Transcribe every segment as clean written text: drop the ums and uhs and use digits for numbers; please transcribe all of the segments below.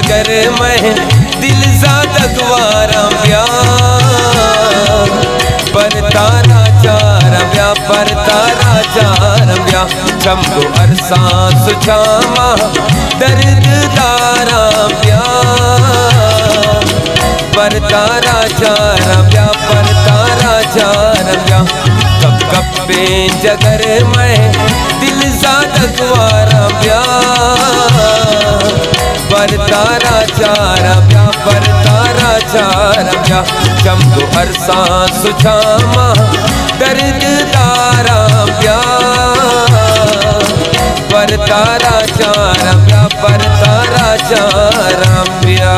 जगर में दिल ज़ादगवारा ब्या पर तारा चार ब्या पर तारा चार ब्या चमको अरसा सुछामा दर्द दारा ब्या पर तारा चार ब्या पर तारा चार ब्या कब कब पे जगर में दिल ज़ादगवारा ब्या पर तारा चार ब्या पर तारा चार ब्या चमको अरसा सुछामा दर्द दारा ब्या पर तारा चार ब्या पर तारा चार ब्या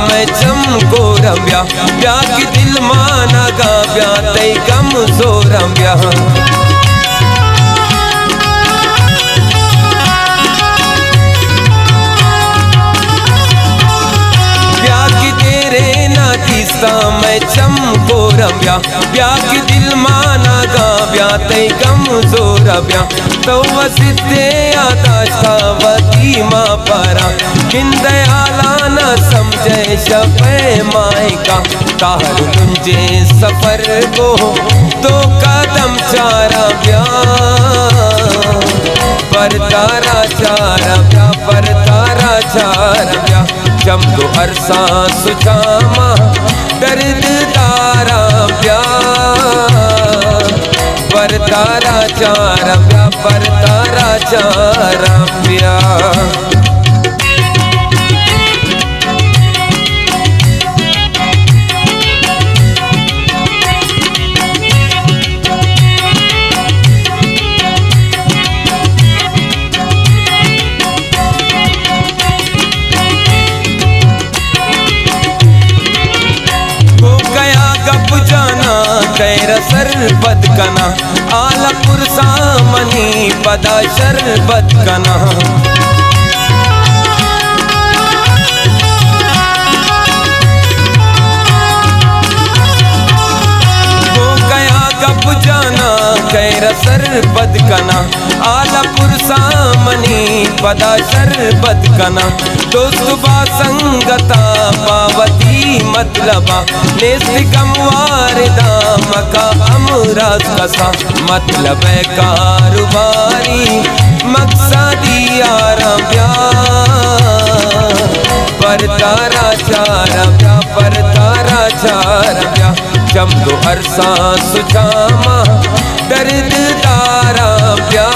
मैं चमको रम्या ब्या की दिल माना गा ब्या तई कम सो रम्या ब्या की तेरे नातीसा मैं चमको रम्या ब्या की दिल माना गा ब्या तई कम सो रम्या तो वसिते आदाशा वती माँ पारा किंदयाला न समझे शपे मायका तार मुझे सफर को तो कदम चारा ब्या पर तारा चारा ब्या पर तारा चारा ब्या चमको अरसा सुछामा दर्द तारा ब्या पर तारा चारा ब्या पर तारा चारा ब्या शरबत कना आलपुर सामनी पदा शरबत कना वो गया गप जाना कैर शरबत कना आलपुर सामनी पदा शरबत कना दोस्त बा संगता पावती मतलबा नेस्त कमवारदा मका अमराज कसा मतलब है कारोबारी मकसदी यारा ब्या पर तारा चारा ब्या पर तारा चारा ब्या चमको अरसा सुछामा दर्द तारा ब्या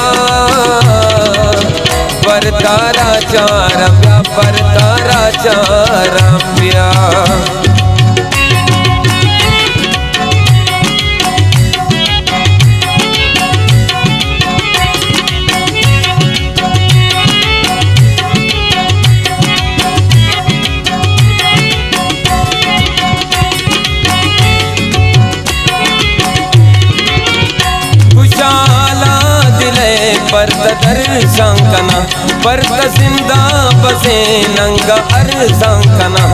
पर तारा चारा ब्या पर तारा चारा ब्या परत दर्शंकना परत जिंदा बसे नंगा अरसंकना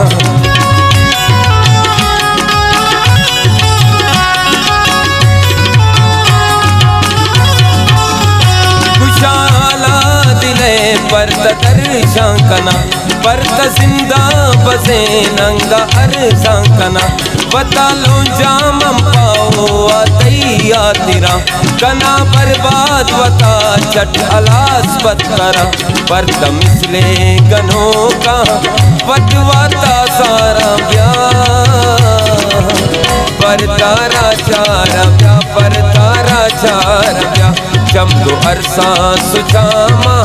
खुशाला दिले परत दर्शंकना परत जिंदा बसे नंगा अरसंकना बता लो जामम पाओ आतैया तेरा कना बर्बाद वता चट अलास बत करा पर मिसले गनों का पटवाता सारा ब्या पर तारा चारा ब्या पर तारा चारा ब्या चमको अरसा सुछामा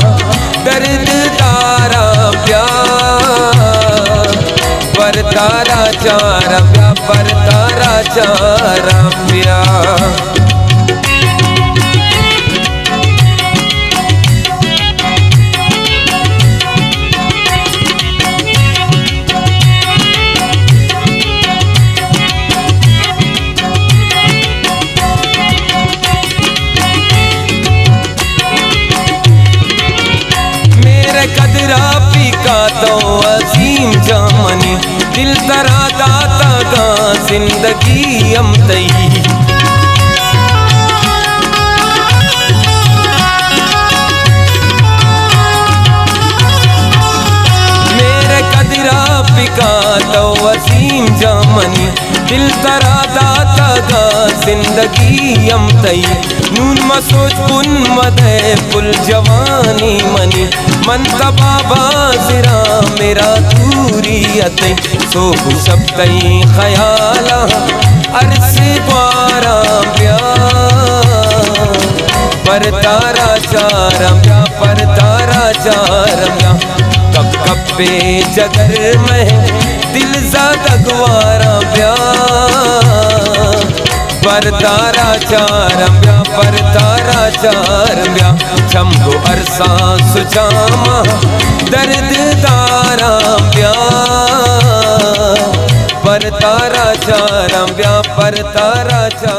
दर्द तारा ब्या पर तारा चारा ब्या पर तारा चारा ब्या तरा दाता गा जिंदगी हम तई। मेरे कदरा पिका तो वसीम जामनी दिल तरा दाता गा जिंदगी हम तई। नून मसोच पुन मदे पुल जवानी मनी मन तबाबा सिरा मेरा दूरी अते सो सब तई ख्याला अरसे द्वारा प्यार पर तारा चारम्या पर तारा चारम्या कब कब पे जगर में दिल ज़्यादा गवारा प्यार पर तारा चारम्या पर तारा चारम्या छम्बो अरसा सुचामा दर्द दारा प्यार पर तारा चारम्या पर तारा चार